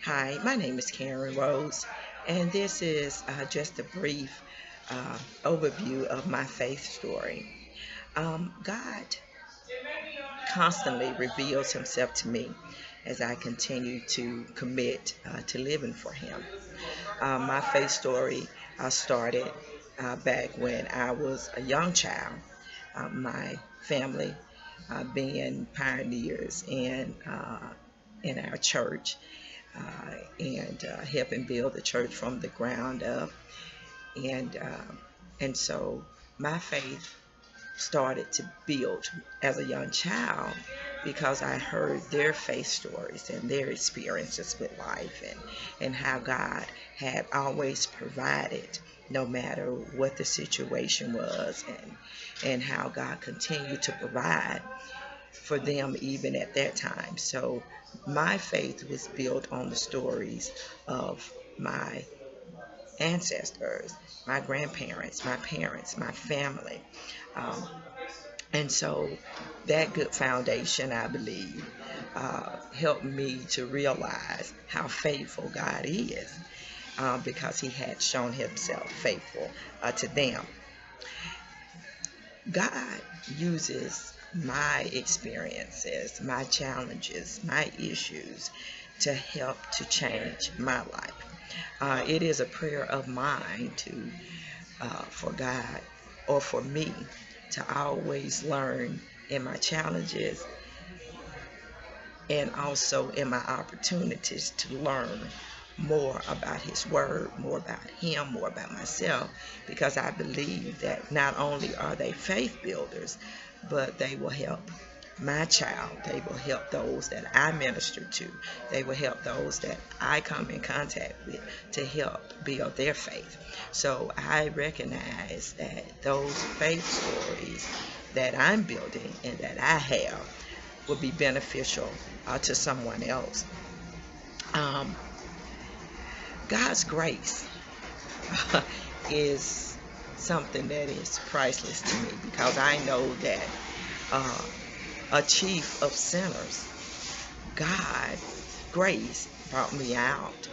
Hi, my name is Karen Rhodes, and this is just a brief overview of my faith story. God constantly reveals Himself to me as I continue to commit to living for Him. My faith story started back when I was a young child. My family being pioneers in our church and helping build the church from the ground up. And and so my faith started to build as a young child because I heard their faith stories and their experiences with life and how God had always provided no matter what the situation was and how God continued to provide for them even at that time. So my faith was built on the stories of my ancestors, my grandparents, my parents, my family. Um, and so that good foundation, I believe, helped me to realize how faithful God is because He had shown Himself faithful to them. God uses my experiences, my challenges, my issues to help to change my life. It is a prayer of mine to for God or for me to always learn in my challenges and also in my opportunities to learn more about His Word, more about Him, more about myself, because I believe that not only are they faith builders, but they will help my child. They will help those that I minister to. They will help those that I come in contact with to help build their faith. So I recognize that those faith stories that I'm building and that I have will be beneficial to someone else. Um, God's grace is something that is priceless to me because I know that uh, a chief of sinners, God's grace brought me out,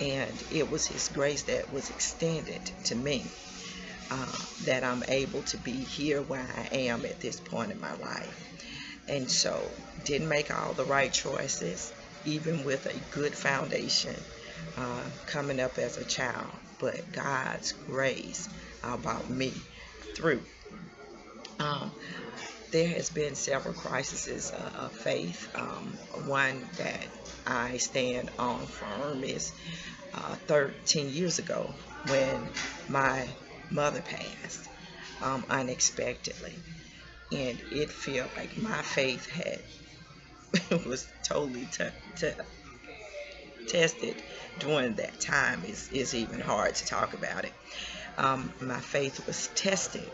and it was His grace that was extended to me that I'm able to be here where I am at this point in my life. And so, didn't make all the right choices, even with a good foundation coming up as a child. But God's grace brought me through. Um, there has been several crises of faith. One that I stand on firm is 13 years ago when my mother passed unexpectedly. And it felt like my faith had was totally tested during that time. Is even hard to talk about it. My faith was tested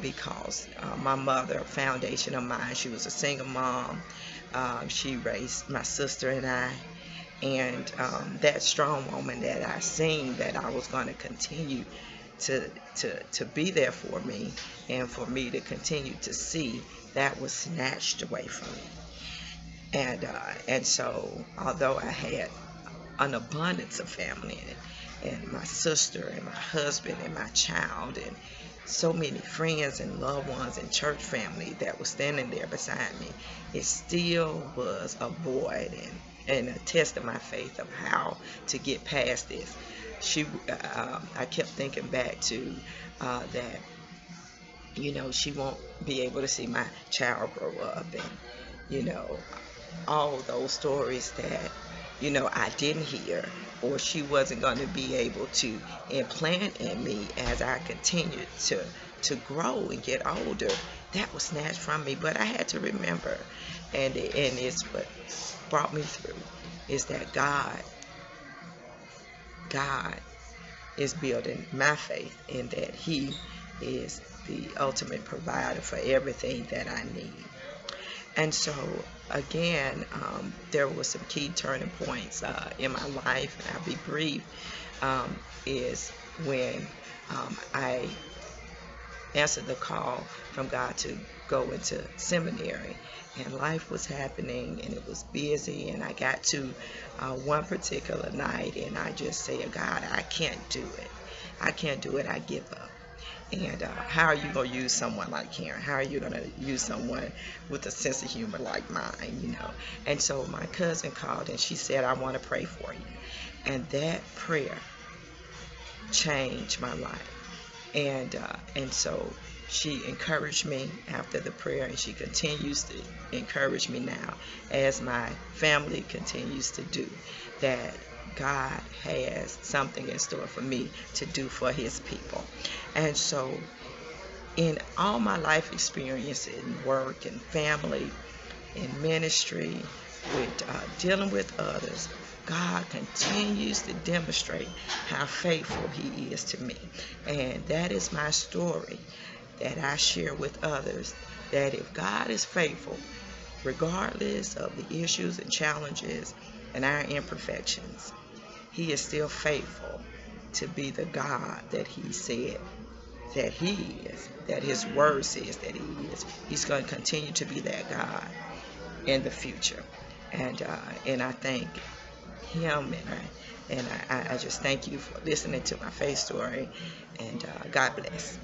because my mother, a foundation of mine, she was a single mom. She raised my sister and I, and that strong woman that I seen that I was going to continue to be there for me and for me to continue to see, that was snatched away from me. And so although I had an abundance of family and my sister and my husband and my child and so many friends and loved ones and church family that was standing there beside me, it still was a void and a test of my faith of how to get past this. I kept thinking back to that, she won't be able to see my child grow up, and all those stories that I didn't hear, or she wasn't going to be able to implant in me as I continued to grow and get older. That was snatched from me, but I had to remember, and it's what brought me through, is that God is building my faith in that He is the ultimate provider for everything that I need. And so, again, there were some key turning points in my life, and I'll be brief, is when I answered the call from God to go into seminary. And life was happening, and it was busy, and I got to one particular night, and I just said, God, I can't do it. I can't do it. I give up. And how are you going to use someone like Karen? How are you going to use someone with a sense of humor like mine, you know? And so my cousin called, and she said, I want to pray for you. And that prayer changed my life. And so she encouraged me after the prayer, and she continues to encourage me now as my family continues to do, that God has something in store for me to do for his people. And so in all my life experience in work and family, in ministry, with dealing with others, God continues to demonstrate how faithful he is to me. And that is my story that I share with others, that if God is faithful, regardless of the issues and challenges and our imperfections, he is still faithful to be the God that he said that he is, that his word says that he is. He's going to continue to be that God in the future. And I thank him, and I just thank you for listening to my faith story, and God bless.